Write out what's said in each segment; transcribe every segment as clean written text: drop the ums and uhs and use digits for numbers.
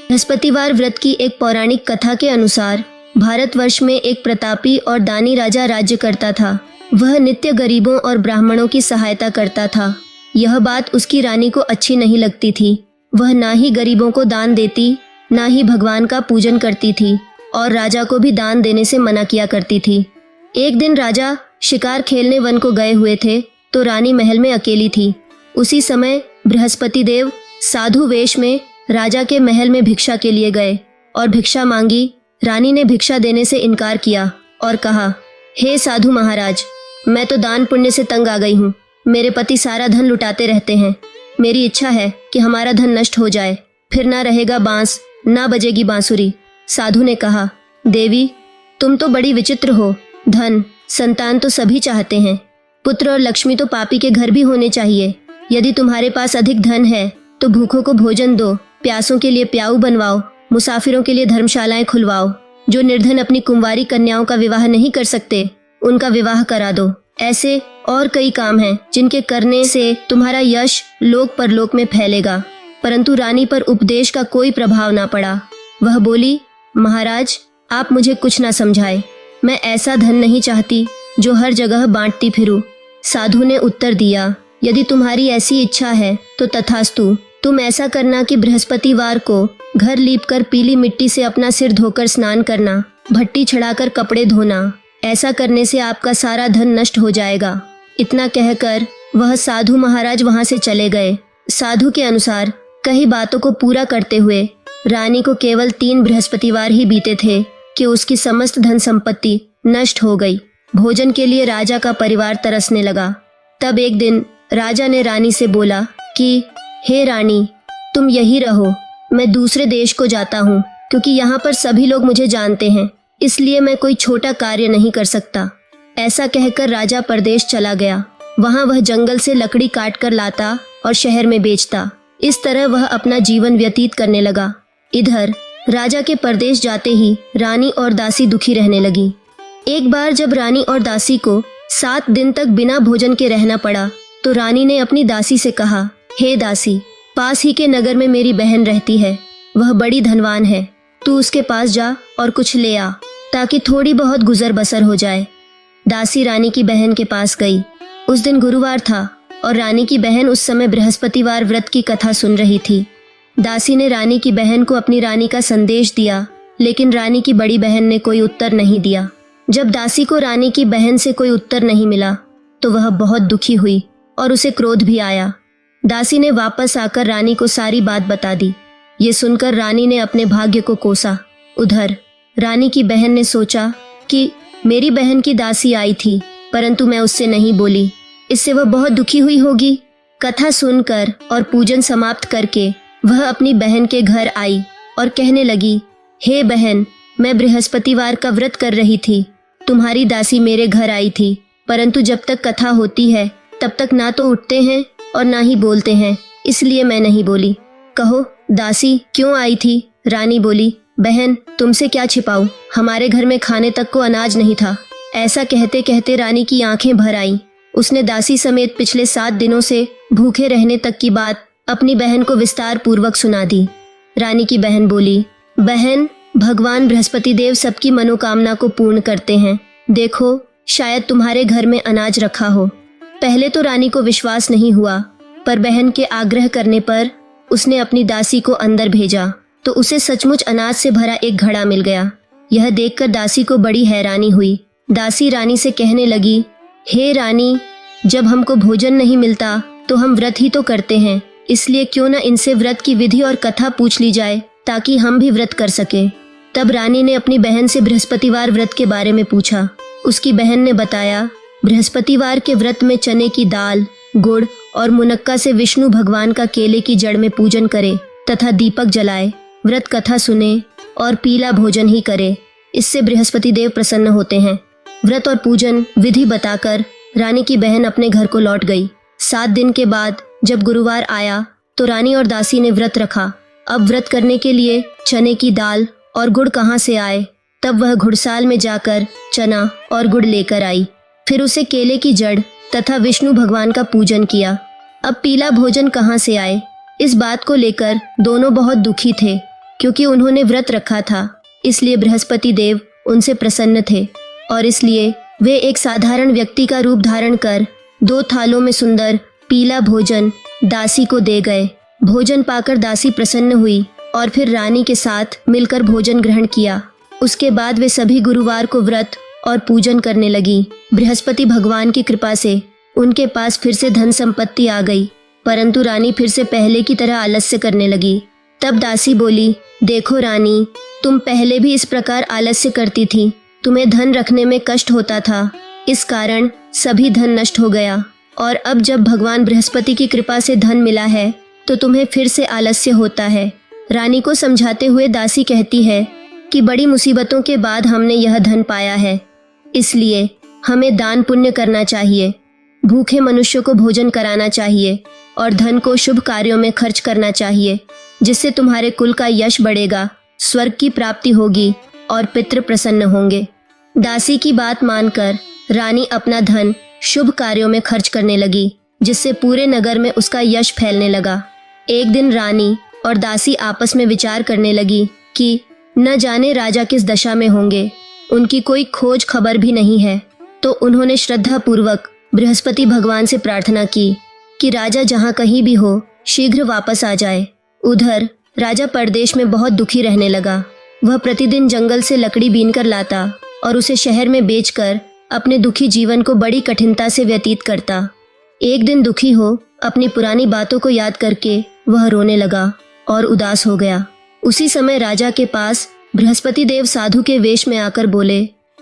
बृहस्पतिवार व्रत की एक पौराणिक कथा के अनुसार भारतवर्ष में एक प्रतापी और दानी राजा राज्य करता था। वह नित्य गरीबों और ब्राह्मणों की सहायता करता था। यह बात उसकी रानी को अच्छी नहीं लगती थी। वह ना ही गरीबों को दान देती, ना ही भगवान का पूजन करती थी और राजा को भी दान देने से मना किया करती थी। एक दिन राजा शिकार खेलने वन को गए हुए थे तो रानी महल में अकेली थी। उसी समय बृहस्पति देव साधु वेश में राजा के महल में भिक्षा के लिए गए और भिक्षा मांगी। रानी ने भिक्षा देने से इनकार किया और कहा, हे साधु महाराज, मैं तो दान पुण्य से तंग आ गई हूँ। मेरे पति सारा धन लुटाते रहते हैं। मेरी इच्छा है कि हमारा धन नष्ट हो जाए, फिर ना रहेगा बांस, ना बजेगी बांसुरी। साधु ने कहा, देवी, तुम तो बड़ी विचित्र हो। धन, संतान तो सभी चाहते हैं। पुत्र और लक्ष्मी तो पापी के घर भी होने चाहिए। यदि तुम्हारे पास अधिक धन है तो भूखों को भोजन दो, प्यासों के लिए प्याऊ बनवाओ, मुसाफिरों के लिए धर्मशालाएं खुलवाओ। जो निर्धन अपनी कुंवारी कन्याओं का विवाह नहीं कर सकते, उनका विवाह करा दो। ऐसे और कई काम हैं जिनके करने से तुम्हारा यश लोक परलोक में फैलेगा। परंतु रानी पर उपदेश का कोई प्रभाव ना पड़ा। वह बोली, महाराज, आप मुझे कुछ ना समझाए। मैं ऐसा धन नहीं चाहती जो हर जगह बांटती फिरूं। साधु ने उत्तर दिया, यदि तुम्हारी ऐसी इच्छा है तो तथास्तु। तुम ऐसा करना कि बृहस्पतिवार को घर लीपकर पीली मिट्टी से अपना सिर धोकर स्नान करना, भट्टी चढ़ाकर कपड़े धोना। ऐसा करने से आपका सारा धन नष्ट हो जाएगा। इतना कहकर वह साधु महाराज वहां से चले गए। साधु के अनुसार कई बातों को पूरा करते हुए रानी को केवल 3 बृहस्पतिवार ही बीते थे कि उसकी समस्त धन संपत्ति नष्ट हो गई। भोजन के लिए राजा का परिवार तरसने लगा। तब एक दिन राजा ने रानी से बोला कि हे रानी, तुम यही रहो, मैं दूसरे देश को जाता हूँ, क्योंकि यहाँ पर सभी लोग मुझे जानते हैं, इसलिए मैं कोई छोटा कार्य नहीं कर सकता। ऐसा कहकर राजा परदेश चला गया। वहाँ वह जंगल से लकड़ी काट कर लाता और शहर में बेचता। इस तरह वह अपना जीवन व्यतीत करने लगा। इधर राजा के परदेश जाते ही रानी और दासी दुखी रहने लगी। एक बार जब रानी और दासी को 7 दिन तक बिना भोजन के रहना पड़ा तो रानी ने अपनी दासी से कहा, हे दासी, पास ही के नगर में मेरी बहन रहती है। वह बड़ी धनवान है। तू उसके पास जा और कुछ ले आ, ताकि थोड़ी बहुत गुजर बसर हो जाए। दासी रानी की बहन के पास गई। उस दिन गुरुवार था और रानी की बहन उस समय बृहस्पतिवार व्रत की कथा सुन रही थी। दासी ने रानी की बहन को अपनी रानी का संदेश दिया, लेकिन रानी की बड़ी बहन ने कोई उत्तर नहीं दिया। जब दासी को रानी की बहन से कोई उत्तर नहीं मिला तो वह बहुत दुखी हुई और उसे क्रोध भी आया। दासी ने वापस आकर रानी को सारी बात बता दी। ये सुनकर रानी ने अपने भाग्य को कोसा। उधर रानी की बहन ने सोचा कि मेरी बहन की दासी आई थी, परंतु मैं उससे नहीं बोली, इससे वह बहुत दुखी हुई होगी। कथा सुनकर और पूजन समाप्त करके वह अपनी बहन के घर आई और कहने लगी, हे बहन, मैं बृहस्पतिवार का व्रत कर रही थी। तुम्हारी दासी मेरे घर आई थी, परंतु जब तक कथा होती है तब तक ना तो उठते हैं और ना ही बोलते हैं, इसलिए मैं नहीं बोली। कहो दासी, क्यों आई थी? रानी बोली, बहन, तुमसे क्या छिपाऊं, हमारे घर में खाने तक को अनाज नहीं था। ऐसा कहते कहते रानी की आंखें भर आईं। उसने दासी समेत पिछले 7 दिनों से भूखे रहने तक की बात अपनी बहन को विस्तार पूर्वक सुना दी। रानी की बहन बोली, बहन, भगवान बृहस्पति देव सबकी मनोकामना को पूर्ण करते हैं। देखो, शायद तुम्हारे घर में अनाज रखा हो। पहले तो रानी को विश्वास नहीं हुआ, पर बहन के आग्रह करने पर उसने अपनी दासी को अंदर भेजा तो उसे सचमुच अनाज से भरा एक घड़ा मिल गया। यह देखकर दासी को बड़ी हैरानी हुई। दासी रानी से कहने लगी, हे रानी, जब हमको भोजन नहीं मिलता तो हम व्रत ही तो करते हैं, इसलिए क्यों न इनसे व्रत की विधि और कथा पूछ ली जाए ताकि हम भी व्रत कर सके। तब रानी ने अपनी बहन से बृहस्पतिवार व्रत के बारे में पूछा। उसकी बहन ने बताया, बृहस्पतिवार के व्रत में चने की दाल, गुड़ और मुनक्का से विष्णु भगवान का केले की जड़ में पूजन करे तथा दीपक जलाए, व्रत कथा सुने और पीला भोजन ही करे। इससे बृहस्पति देव प्रसन्न होते हैं। व्रत और पूजन विधि बताकर रानी की बहन अपने घर को लौट गई। 7 दिन के बाद जब गुरुवार आया तो रानी और दासी ने व्रत रखा। अब व्रत करने के लिए चने की दाल और गुड़ कहाँ से आए? तब वह घुड़साल में जाकर चना और गुड़ लेकर आई। फिर उसे केले की जड़ तथा विष्णु भगवान का पूजन किया। अब पीला भोजन कहाँ से आए? इस बात को लेकर दोनों बहुत दुखी थे। क्योंकि उन्होंने व्रत रखा था, इसलिए बृहस्पति देव उनसे प्रसन्न थे और इसलिए वे एक साधारण व्यक्ति का रूप धारण कर 2 थालों में सुंदर पीला भोजन दासी को दे गए। भोजन पाकर दासी प्रसन्न हुई और फिर रानी के साथ मिलकर भोजन ग्रहण किया। उसके बाद वे सभी गुरुवार को व्रत और पूजन करने लगी। बृहस्पति भगवान की कृपा से उनके पास फिर से धन संपत्ति आ गई, परंतु रानी फिर से पहले की तरह आलस्य करने लगी। तब दासी बोली, देखो रानी, तुम पहले भी इस प्रकार आलस्य करती थी, तुम्हें धन रखने में कष्ट होता था, इस कारण सभी धन नष्ट हो गया और अब जब भगवान बृहस्पति की कृपा से धन मिला है तो तुम्हें फिर से आलस्य होता है। रानी को समझाते हुए दासी कहती है कि बड़ी मुसीबतों के बाद हमने यह धन पाया है, इसलिए हमें दान पुण्य करना चाहिए, भूखे मनुष्यों को भोजन कराना चाहिए और धन को शुभ कार्यों में खर्च करना चाहिए, जिससे तुम्हारे कुल का यश बढ़ेगा, स्वर्ग की प्राप्ति होगी और पितृ प्रसन्न होंगे। दासी की बात मानकर रानी अपना धन शुभ कार्यों में खर्च करने लगी, जिससे पूरे नगर में उसका यश फैलने लगा। एक दिन रानी और दासी आपस में विचार करने लगी कि न जाने राजा किस दशा में होंगे, उनकी कोई खोज खबर भी नहीं है। तो उन्होंने श्रद्धा पूर्वक बृहस्पति भगवान से प्रार्थना की कि राजा जहाँ कहीं भी हो शीघ्र वापस आ जाए। उधर राजा परदेश में बहुत दुखी रहने लगा। वह प्रतिदिन जंगल से लकड़ी बीनकर लाता और उसे शहर में बेचकर अपने दुखी जीवन को बड़ी कठिनता से व्यतीत करता। एक दिन दुखी हो अपनी पुरानी बातों को याद करके वह रोने लगा और उदास हो गया। उसी समय राजा के पास बृहस्पति देव साधु के वेश में आकर बोले,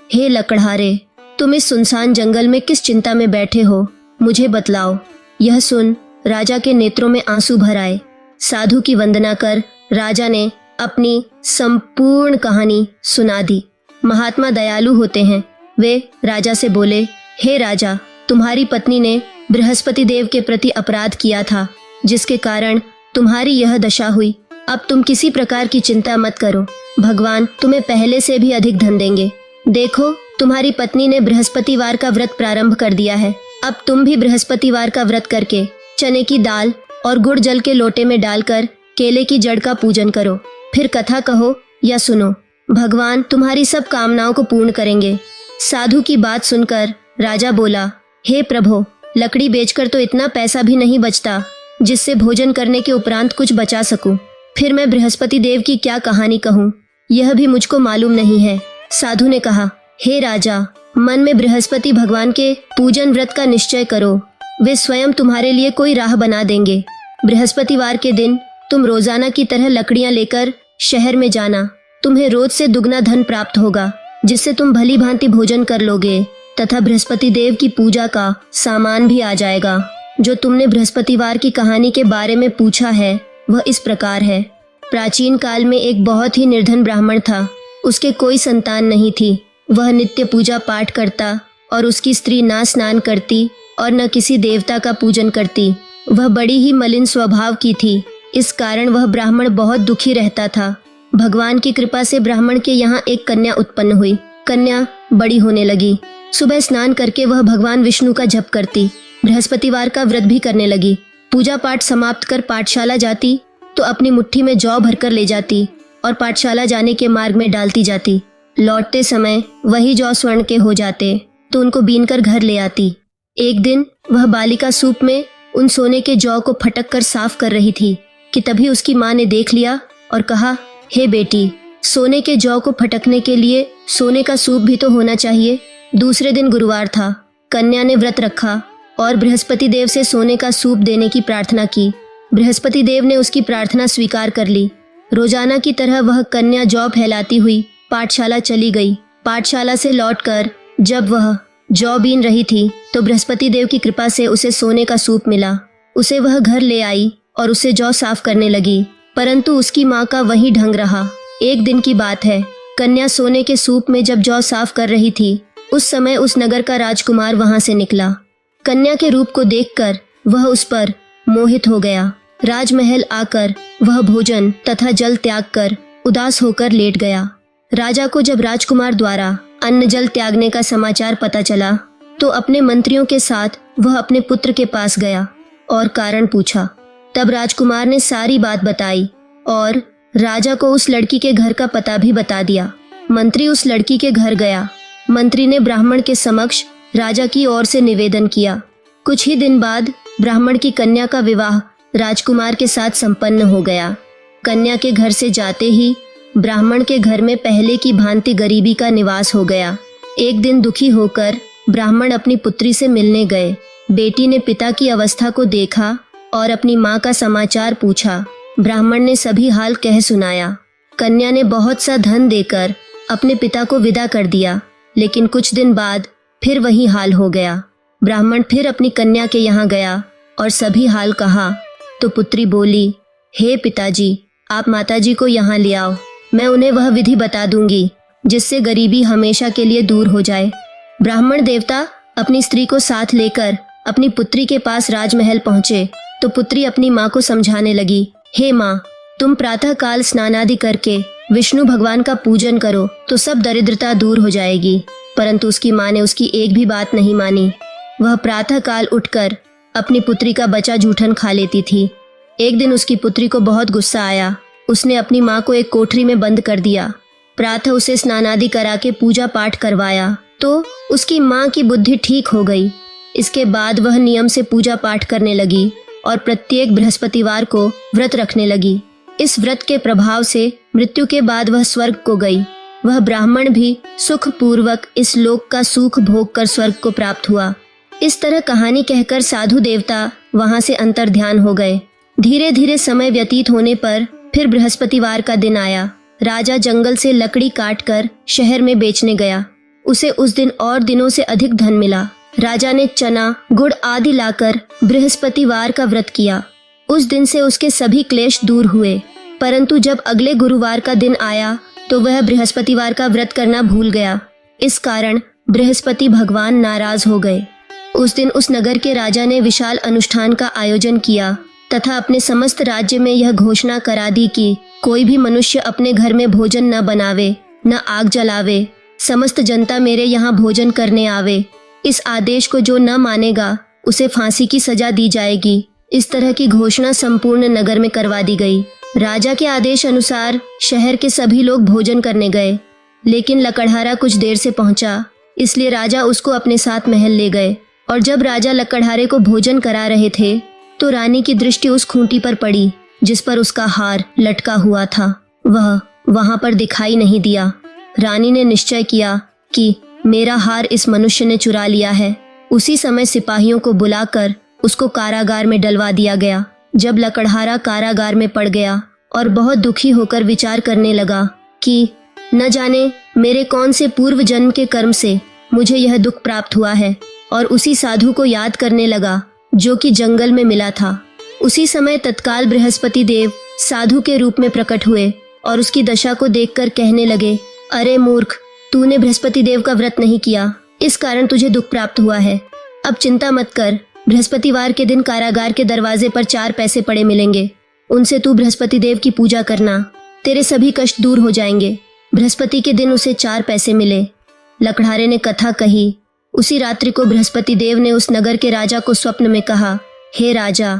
हे लकड़हारे, तुम इस सुनसान जंगल में किस चिंता में बैठे हो, मुझे बतलाओ। यह सुन राजा के नेत्रों में आंसू भर आए। साधु की वंदना कर राजा ने अपनी संपूर्ण कहानी सुना दी। महात्मा दयालु होते हैं। वे राजा से बोले, हे राजा, तुम्हारी पत्नी ने बृहस्पति देव के प्रति अपराध किया था, जिसके कारण तुम्हारी यह दशा हुई। अब तुम किसी प्रकार की चिंता मत करो, भगवान तुम्हें पहले से भी अधिक धन देंगे। देखो, तुम्हारी पत्नी ने बृहस्पतिवार का व्रत प्रारंभ कर दिया है। अब तुम भी बृहस्पतिवार का व्रत करके चने की दाल और गुड़ जल के लोटे में डालकर केले की जड़ का पूजन करो, फिर कथा कहो या सुनो, भगवान तुम्हारी सब कामनाओं को पूर्ण करेंगे। साधु की बात सुनकर राजा बोला, हे प्रभु, लकड़ी बेचकर तो इतना पैसा भी नहीं बचता जिससे भोजन करने के उपरांत कुछ बचा सकूं। फिर मैं बृहस्पति देव की क्या कहानी कहूँ, यह भी मुझको मालूम नहीं है। साधु ने कहा, हे राजा, मन में बृहस्पति भगवान के पूजन व्रत का निश्चय करो, वे स्वयं तुम्हारे लिए कोई राह बना देंगे। बृहस्पतिवार के दिन तुम रोजाना की तरह लकड़ियां लेकर शहर में जाना, तुम्हें रोज से दुगना धन प्राप्त होगा, जिससे तुम भली भांति भोजन कर लोगे तथा बृहस्पति देव की पूजा का सामान भी आ जाएगा। जो तुमने बृहस्पतिवार की कहानी के बारे में पूछा है वह इस प्रकार है। प्राचीन काल में एक बहुत ही निर्धन ब्राह्मण था। उसके कोई संतान नहीं थी। वह नित्य पूजा पाठ करता और उसकी स्त्री ना स्नान करती और न किसी देवता का पूजन करती। वह बड़ी ही मलिन स्वभाव की थी। इस कारण वह ब्राह्मण बहुत दुखी रहता था। भगवान की कृपा से ब्राह्मण के यहाँ एक कन्या उत्पन्न हुई। कन्या बड़ी होने लगी। सुबह स्नान करके वह भगवान विष्णु का जप करती, बृहस्पतिवार का व्रत भी करने लगी। पूजा पाठ समाप्त कर पाठशाला जाती तो अपनी मुट्ठी में जौ भरकर ले जाती और पाठशाला जाने के मार्ग में डालती जाती। लौटते समय वही जौ स्वर्ण के हो जाते तो उनको बीनकर घर ले आती। एक दिन वह बालिका सूप में उन सोने के जौ को फटक कर साफ कर रही थी कि तभी उसकी माँ ने देख लिया और कहा, हे बेटी, सोने के जौ को फटकने के लिए सोने का सूप भी तो होना चाहिए। दूसरे दिन गुरुवार था। कन्या ने व्रत रखा और बृहस्पति देव से सोने का सूप देने की प्रार्थना की। बृहस्पति देव ने उसकी प्रार्थना स्वीकार कर ली। रोजाना की तरह वह कन्या जौ फैलाती हुई पाठशाला चली गई। पाठशाला से लौटकर जब वह जौ बीन रही थी तो बृहस्पति देव की कृपा से उसे सोने का सूप मिला। उसे वह घर ले आई और उसे जौ साफ करने लगी, परंतु उसकी माँ का वही ढंग रहा। एक दिन की बात है, कन्या सोने के सूप में जब जौ साफ कर रही थी उस समय उस नगर का राजकुमार वहां से निकला। कन्या के रूप को देखकर वह उस पर मोहित हो गया। राजमहल आकर वह भोजन तथा जल त्याग कर उदास होकर लेट गया। राजा को जब राजकुमार द्वारा अन्न जल त्यागने का समाचार पता चला तो अपने मंत्रियों के साथ वह अपने पुत्र के पास गया और कारण पूछा। तब राजकुमार ने सारी बात बताई और राजा को उस लड़की के घर का पता भी बता दिया। मंत्री उस लड़की के घर गया। मंत्री ने ब्राह्मण के समक्ष राजा की ओर से निवेदन किया। कुछ ही दिन बाद ब्राह्मण की कन्या का विवाह राजकुमार के साथ संपन्न हो गया। कन्या के घर से जाते ही ब्राह्मण के घर में पहले की भांति गरीबी का निवास हो गया। एक दिन दुखी होकर ब्राह्मण अपनी पुत्री से मिलने गए। बेटी ने पिता की अवस्था को देखा और अपनी माँ का समाचार पूछा। ब्राह्मण ने सभी हाल कह सुनाया। कन्या ने बहुत सा धन देकर अपने पिता को विदा कर दिया, लेकिन कुछ दिन बाद फिर वही हाल हो गया। ब्राह्मण फिर अपनी कन्या के यहाँ गया और सभी हाल कहा तो पुत्री बोली, हे पिताजी, आप माताजी को यहाँ ले आओ, मैं उन्हें वह विधि बता दूंगी जिससे गरीबी हमेशा के लिए दूर हो जाए। ब्राह्मण देवता अपनी स्त्री को साथ लेकर अपनी पुत्री के पास राजमहल पहुँचे तो पुत्री अपनी माँ को समझाने लगी, हे माँ, तुम प्रातः काल स्नान आदि करके विष्णु भगवान का पूजन करो तो सब दरिद्रता दूर हो जाएगी। परंतु उसकी माँ ने उसकी एक भी बात नहीं मानी। वह प्रातः काल उठकर अपनी पुत्री का बचा जूठन खा लेती थी। एक दिन उसकी पुत्री को बहुत गुस्सा आया। उसने अपनी माँ को एक कोठरी में बंद कर दिया। प्रातः उसे स्नान आदि करा के पूजा पाठ करवाया तो उसकी माँ की बुद्धि ठीक हो गई। इसके बाद वह नियम से पूजा पाठ करने लगी और प्रत्येक बृहस्पतिवार को व्रत रखने लगी। इस व्रत के प्रभाव से मृत्यु के बाद वह स्वर्ग को गई। वह ब्राह्मण भी सुख पूर्वक इस लोक का सुख भोग कर स्वर्ग को प्राप्त हुआ। इस तरह कहानी कहकर साधु देवता वहां से अंतर्ध्यान हो गए। धीरे धीरे समय व्यतीत होने पर फिर बृहस्पतिवार का दिन आया। राजा जंगल से लकड़ी काटकर शहर में बेचने गया। उसे उस दिन और दिनों से अधिक धन मिला। राजा ने चना, गुड़ आदि लाकर बृहस्पतिवार का व्रत किया। उस दिन से उसके सभी क्लेश दूर हुए। परंतु जब अगले गुरुवार का दिन आया तो वह बृहस्पतिवार का व्रत करना भूल गया। इस कारण बृहस्पति भगवान नाराज हो गए। उस दिन उस नगर के राजा ने विशाल अनुष्ठान का आयोजन किया तथा अपने समस्त राज्य में यह घोषणा करा दी कि कोई भी मनुष्य अपने घर में भोजन न बनावे, न आग जलावे। समस्त जनता मेरे यहाँ भोजन करने आवे। इस आदेश को जो न मानेगा उसे फांसी की सजा दी जाएगी। इस तरह की घोषणा संपूर्ण नगर में करवा दी गई। राजा के आदेश अनुसार शहर के सभी लोग भोजन करने गए, लेकिन लकड़हारा कुछ देर से पहुंचा, इसलिए राजा उसको अपने साथ महल ले गए। और जब राजा लकड़हारे को भोजन करा रहे थे तो रानी की दृष्टि उस खूंटी पर पड़ी जिस पर उसका हार लटका हुआ था। वह वहां पर दिखाई नहीं दिया। रानी ने निश्चय किया कि मेरा हार इस मनुष्य ने चुरा लिया है। उसी समय सिपाहियों को बुलाकर उसको कारागार में डलवा दिया गया। जब लकड़हारा कारागार में पड़ गया और बहुत दुखी होकर विचार करने लगा कि न जाने मेरे कौन से पूर्व जन्म के कर्म से मुझे यह दुख प्राप्त हुआ है, और उसी साधु को याद करने लगा जो कि जंगल में मिला था। उसी समय तत्काल बृहस्पति देव साधु के रूप में प्रकट हुए और उसकी दशा को देखकर कहने लगे, अरे मूर्ख, तूने बृहस्पति देव का व्रत नहीं किया, इस कारण तुझे दुख प्राप्त हुआ है। अब चिंता मत कर, बृहस्पतिवार के दिन कारागार के दरवाजे पर 4 पैसे पड़े मिलेंगे। उनसे तू बृहस्पति देव की पूजा करना, तेरे सभी कष्ट दूर हो जाएंगे। बृहस्पति के दिन उसे 4 पैसे मिले। लकड़हारे ने कथा कही। उसी रात्रि को बृहस्पति देव ने उस नगर के राजा को स्वप्न में कहा, हे राजा,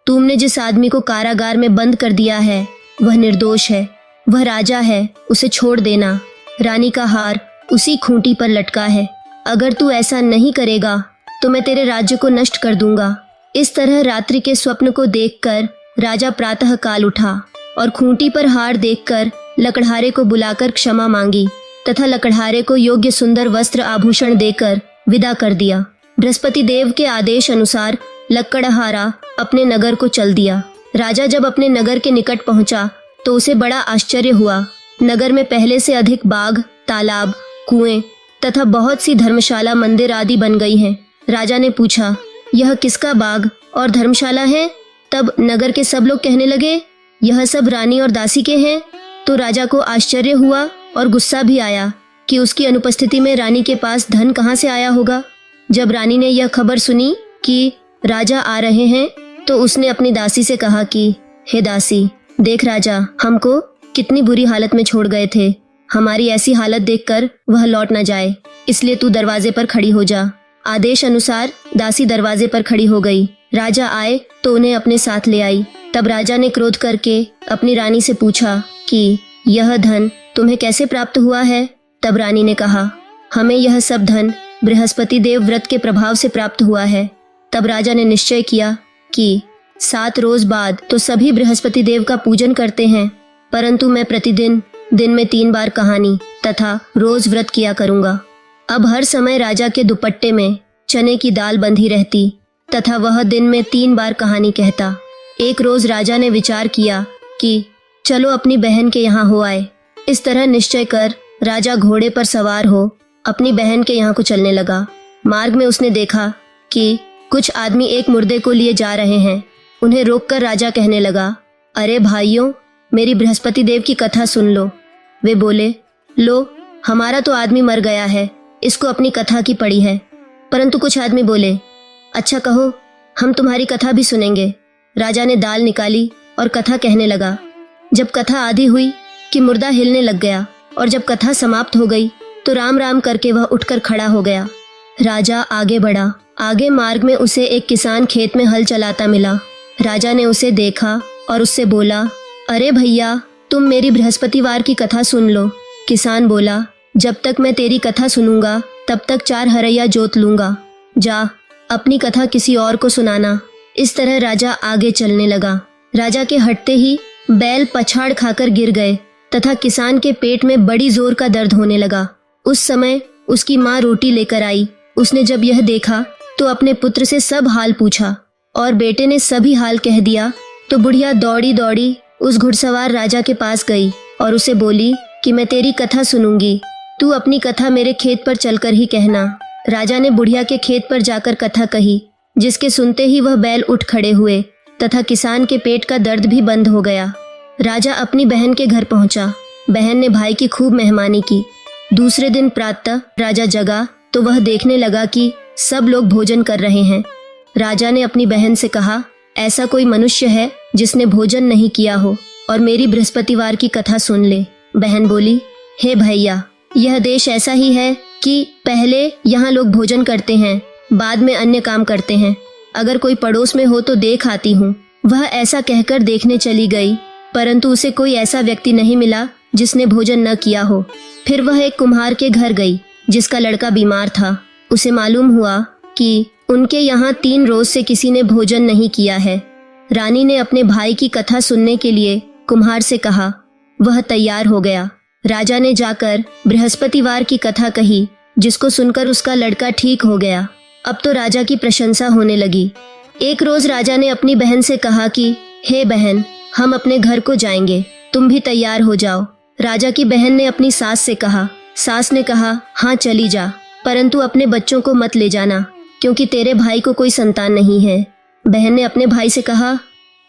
तुमने जिस आदमी को कारागार में बंद कर दिया है वह निर्दोष है, वह राजा है, उसे छोड़ देना। रानी का हार उसी खूंटी पर लटका है। अगर तू ऐसा नहीं करेगा तो मैं तेरे राज्य को नष्ट कर दूंगा। इस तरह रात्रि के स्वप्न को देखकर राजा प्रातः काल उठा और खूंटी पर हार देखकर लकड़हारे को बुलाकर क्षमा मांगी तथा लकड़हारे को योग्य सुंदर वस्त्र आभूषण देकर विदा कर दिया। बृहस्पति देव के आदेश अनुसार लकड़हारा अपने नगर को चल दिया। राजा जब अपने नगर के निकट पहुंचा तो उसे बड़ा आश्चर्य हुआ। नगर में पहले से अधिक बाग, तालाब, कुएं तथा बहुत सी धर्मशाला, मंदिर आदि बन गई हैं। राजा ने पूछा, यह किसका बाग और धर्मशाला है? तब नगर के सब लोग कहने लगे, यह सब रानी और दासी के हैं। तो राजा को आश्चर्य हुआ और गुस्सा भी आया कि उसकी अनुपस्थिति में रानी के पास धन कहाँ से आया होगा। जब रानी ने यह खबर सुनी कि राजा आ रहे हैं तो उसने अपनी दासी से कहा कि हे दासी, देख राजा हमको कितनी बुरी हालत में छोड़ गए थे। हमारी ऐसी हालत देखकर वह लौट न जाए, इसलिए तू दरवाजे पर खड़ी हो जा। आदेश अनुसार दासी दरवाजे पर खड़ी हो गई। राजा आए तो उन्हें अपने साथ ले आई। तब राजा ने क्रोध करके अपनी रानी से पूछा कि यह धन तुम्हें कैसे प्राप्त हुआ है? तब रानी ने कहा, हमें यह सब धन बृहस्पति देव व्रत के प्रभाव से प्राप्त हुआ है। तब राजा ने निश्चय किया कि 7 रोज बाद तो सभी बृहस्पति देव का पूजन करते हैं, परंतु मैं प्रतिदिन दिन में 3 बार कहानी तथा रोज व्रत किया करूंगा। अब हर समय राजा के दुपट्टे में चने की दाल बंधी रहती तथा वह दिन में 3 बार कहानी कहता। एक रोज राजा ने विचार किया कि चलो अपनी बहन के यहाँ हो आए। इस तरह निश्चय कर राजा घोड़े पर सवार हो अपनी बहन के यहाँ को चलने लगा। मार्ग में उसने देखा कि कुछ आदमी एक मुर्दे को लिए जा रहे हैं। उन्हें रोककर राजा कहने लगा, अरे भाइयों, मेरी बृहस्पति देव की कथा सुन लो। वे बोले, लो, हमारा तो आदमी मर गया है, इसको अपनी कथा की पड़ी है। परंतु कुछ आदमी बोले, अच्छा कहो, हम तुम्हारी कथा भी सुनेंगे। राजा ने दाल निकाली और कथा कहने लगा। जब कथा आधी हुई कि मुर्दा हिलने लग गया और जब कथा समाप्त हो गई तो राम राम करके वह उठकर खड़ा हो गया। राजा आगे बढ़ा। आगे मार्ग में उसे एक किसान खेत में हल चलाता मिला। राजा ने उसे देखा और उससे बोला, अरे भैया, तुम मेरी बृहस्पतिवार की कथा सुन लो। किसान बोला, जब तक मैं तेरी कथा सुनूंगा तब तक 4 हरैया जोत लूंगा। जा, अपनी कथा किसी और को सुनाना। इस तरह राजा आगे चलने लगा। राजा के हटते ही बैल पछाड़ खाकर गिर गए तथा किसान के पेट में बड़ी जोर का दर्द होने लगा। उस समय उसकी माँ रोटी लेकर आई। उसने जब यह देखा तो अपने पुत्र से सब हाल पूछा और बेटे ने सभी हाल कह दिया। तो बुढ़िया दौड़ी दौड़ी उस घुड़सवार राजा के पास गई और उसे बोली कि मैं तेरी कथा सुनूंगी, तू अपनी कथा मेरे खेत पर चलकर ही कहना। राजा ने बुढ़िया के खेत पर जाकर कथा कही, जिसके सुनते ही वह बैल उठ खड़े हुए तथा किसान के पेट का दर्द भी बंद हो गया। राजा अपनी बहन के घर पहुंचा। बहन ने भाई की खूब मेहमानी की। दूसरे दिन प्रातः राजा जगा तो वह देखने लगा कि सब लोग भोजन कर रहे हैं। राजा ने अपनी बहन से कहा, ऐसा कोई मनुष्य है जिसने भोजन नहीं किया हो और मेरी बृहस्पतिवार की कथा सुन ले। बहन बोली, हे भैया, यह देश ऐसा ही है कि पहले यहाँ लोग भोजन करते हैं, बाद में अन्य काम करते हैं। अगर कोई पड़ोस में हो तो देख आती हूँ। वह ऐसा कहकर देखने चली गई, परंतु उसे कोई ऐसा व्यक्ति नहीं मिला जिसने भोजन न किया हो। फिर वह एक कुम्हार के घर गई जिसका लड़का बीमार था। उसे मालूम हुआ कि उनके यहाँ 3 रोज से किसी ने भोजन नहीं किया है। रानी ने अपने भाई की कथा सुनने के लिए कुम्हार से कहा। वह तैयार हो गया। राजा ने जाकर बृहस्पतिवार की कथा कही, जिसको सुनकर उसका लड़का ठीक हो गया। अब तो राजा की प्रशंसा होने लगी। एक रोज राजा ने अपनी बहन से कहा कि हे बहन, हम अपने घर को जाएंगे, तुम भी तैयार हो जाओ। राजा की बहन ने अपनी सास से कहा। सास ने कहा, हाँ चली जा, परंतु अपने बच्चों को मत ले जाना, क्योंकि तेरे भाई को कोई संतान नहीं है। बहन ने अपने भाई से कहा,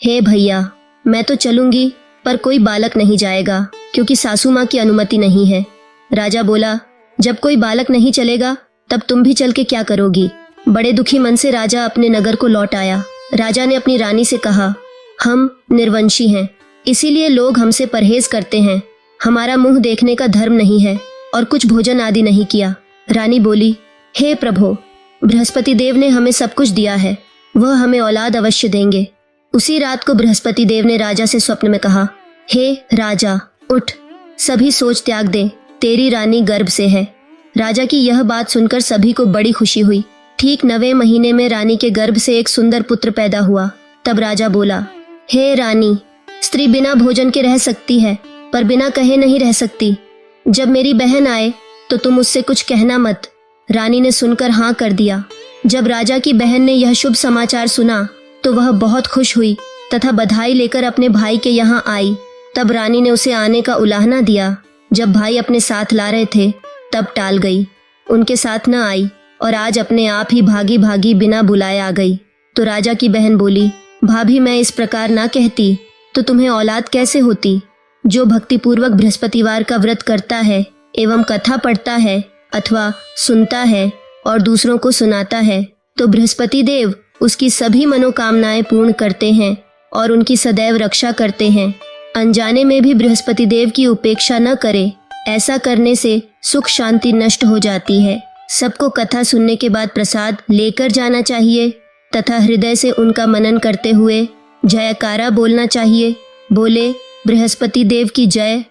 हे भैया, मैं तो चलूंगी, पर कोई बालक नहीं जाएगा, क्योंकि सासू माँ की अनुमति नहीं है। राजा बोला, जब कोई बालक नहीं चलेगा तब तुम भी चल के क्या करोगी? बड़े दुखी मन से राजा अपने नगर को लौट आया। राजा ने अपनी रानी से कहा, हम निर्वंशी हैं, इसीलिए लोग हमसे परहेज करते हैं। हमारा मुंह देखने का धर्म नहीं है और कुछ भोजन आदि नहीं किया। रानी बोली, हे प्रभु, बृहस्पति देव ने हमें सब कुछ दिया है, वह हमें औलाद अवश्य देंगे। उसी रात को बृहस्पति देव ने राजा से स्वप्न में कहा, हे राजा, उठ, सभी सोच त्याग दे, तेरी रानी गर्भ से है। राजा की यह बात सुनकर सभी को बड़ी खुशी हुई। ठीक 9वें महीने में रानी के गर्भ से एक सुंदर पुत्र पैदा हुआ। तब राजा बोला, हे रानी, स्त्री बिना भोजन के रह सकती है, पर बिना कहे नहीं रह सकती। जब मेरी बहन आए तो तुम उससे कुछ कहना मत। रानी ने सुनकर हाँ कर दिया। जब राजा की बहन ने यह शुभ समाचार सुना तो वह बहुत खुश हुई तथा बधाई लेकर अपने भाई के यहाँ आई। तब रानी ने उसे आने का उलाहना दिया। जब भाई अपने साथ ला रहे थे तब टाल गई, उनके साथ न आई और आज अपने आप ही भागी भागी बिना बुलाए आ गई। तो राजा की बहन बोली, भाभी, मैं इस प्रकार ना कहती तो तुम्हें औलाद कैसे होती? जो भक्तिपूर्वक बृहस्पतिवार का व्रत करता है एवं कथा पढ़ता है अथवा सुनता है और दूसरों को सुनाता है, तो बृहस्पति देव उसकी सभी मनोकामनाएं पूर्ण करते हैं और उनकी सदैव रक्षा करते हैं। अनजाने में भी बृहस्पति देव की उपेक्षा न करे, ऐसा करने से सुख शांति नष्ट हो जाती है। सबको कथा सुनने के बाद प्रसाद लेकर जाना चाहिए तथा हृदय से उनका मनन करते हुए जयकारा बोलना चाहिए। बोले, बृहस्पति देव की जय।